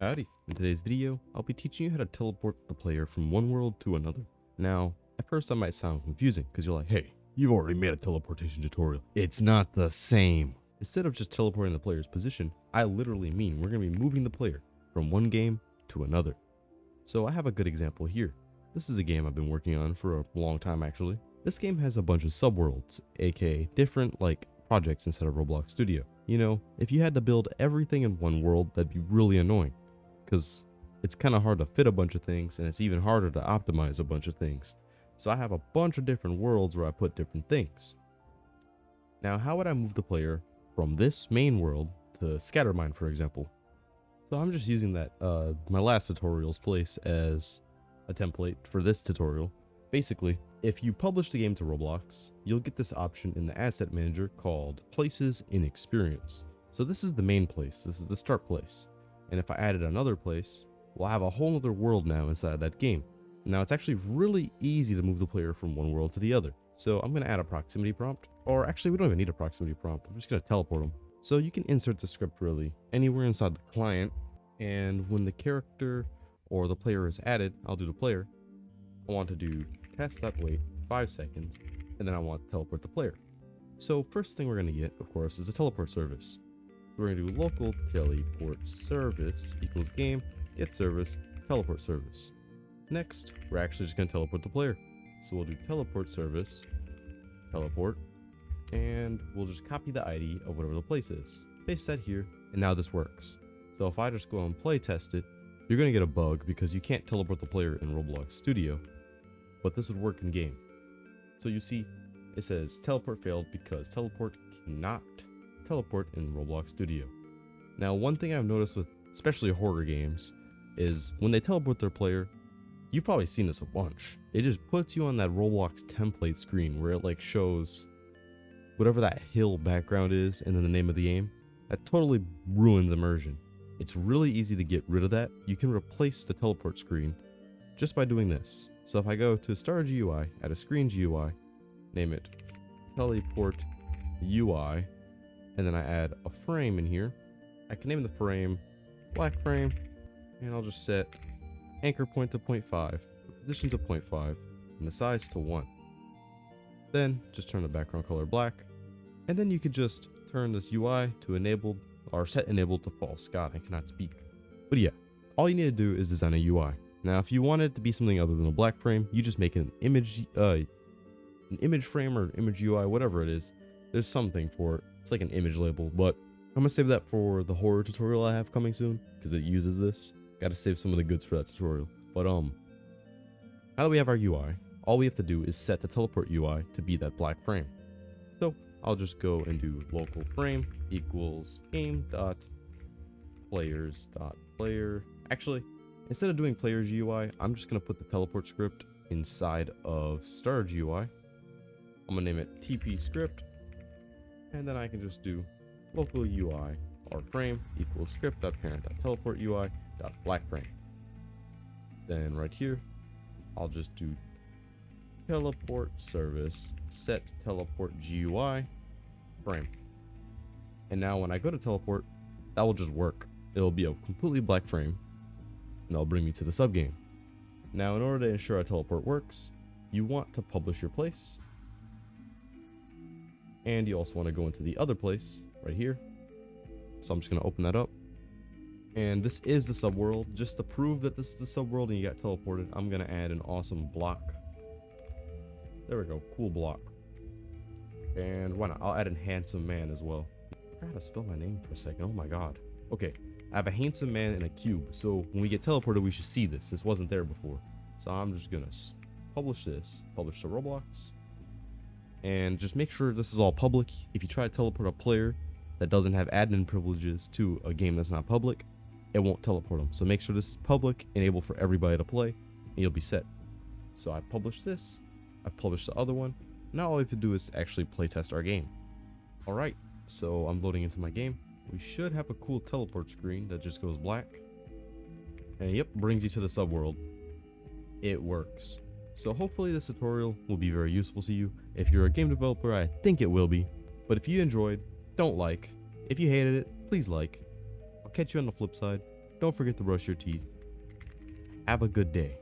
Howdy. In today's video, I'll be teaching you how to teleport the player from one world to another. Now, at first that might sound confusing because you're like, hey, you've already made a teleportation tutorial. It's not the same. Instead of just teleporting the player's position, I literally mean we're going to be moving the player from one game to another. So I have a good example here. This is a game I've been working on for a long time actually. This game has a bunch of subworlds, aka different projects inside of Roblox Studio. You know, if you had to build everything in one world, that'd be really annoying, because it's kind of hard to fit a bunch of things and it's even harder to optimize a bunch of things. So I have a bunch of different worlds where I put different things. Now, how would I move the player from this main world to Scattermine, for example? So I'm just using that my last tutorial's place as a template for this tutorial. Basically, if you publish the game to Roblox, you'll get this option in the asset manager called Places in Experience. So this is the main place, this is the start place. And if I added another place, we'll have a whole other world now inside of that game. Now it's actually really easy to move the player from one world to the other. So I'm going to add a proximity prompt, or actually we don't even need a proximity prompt. I'm just going to teleport them. So you can insert the script really anywhere inside the client. And when the character or the player is added, I'll do the player. I want to do test.wait 5 seconds, and then I want to teleport the player. So first thing we're going to get, of course, is a teleport service. We're going to do local teleport service equals game get service teleport service. Next, we're actually just going to teleport the player. So we'll do teleport service teleport, and we'll just copy the ID of whatever the place is. Paste that here, and now this works. So if I just go and play test it, you're going to get a bug because you can't teleport the player in Roblox Studio, but this would work in game. So you see, it says teleport failed because teleport cannot teleport in Roblox Studio. Now, one thing I've noticed with especially horror games is when they teleport their player, you've probably seen this a bunch. It just puts you on that Roblox template screen where it shows whatever that hill background is and then the name of the game. That totally ruins immersion. It's really easy to get rid of that. You can replace the teleport screen just by doing this. So if I go to Star GUI, add a screen GUI, name it teleport UI, and then I add a frame in here. I can name the frame black frame, and I'll just set anchor point to 0.5, position to 0.5, and the size to 1. Then just turn the background color black, and then you could just turn this UI to enabled or set enabled to false. God, I cannot speak. But yeah, all you need to do is design a UI. Now, if you want it to be something other than a black frame, you just make an image frame or image UI, whatever it is. There's something for it. It's like an image label, but I'm gonna save that for the horror tutorial I have coming soon because it uses this. Gotta save some of the goods for that tutorial. But now that we have our UI, all we have to do is set the teleport UI to be that black frame. So I'll just go and do local frame equals game dot players dot player. Actually, instead of doing players GUI, I'm just gonna put the teleport script inside of star GUI. I'm gonna name it TP script, and then I can just do local UI or frame equals script dot parent dot teleport UI dot black frame. Then right here, I'll just do teleport service set teleport GUI frame. And now when I go to teleport, that will just work. It'll be a completely black frame, and that'll bring me to the sub game. Now, in order to ensure a teleport works, you want to publish your place, and you also want to go into the other place right here. So I'm just going to open that up, and this is the subworld. Just to prove that this is the subworld and you got teleported, I'm going to add an awesome block. There we go, cool block. And why not? I'll add a handsome man as well. I forgot how to spell my name for a second. Oh my god. Okay, I have a handsome man in a cube, so when we get teleported we should see this. This wasn't there before. So I'm just gonna publish this, publish to Roblox, and just make sure this is all public. If you try to teleport a player that doesn't have admin privileges to a game that's not public, it won't teleport them. So make sure this is public, enable for everybody to play, and you'll be set. So I published this, I've published the other one. Now all we have to do is actually playtest our game. Alright, so I'm loading into my game. We should have a cool teleport screen that just goes black. And yep, brings you to the subworld. It works. So hopefully this tutorial will be very useful to you. If you're a game developer, I think it will be. But if you enjoyed, don't like. If you hated it, please like. I'll catch you on the flip side. Don't forget to brush your teeth. Have a good day.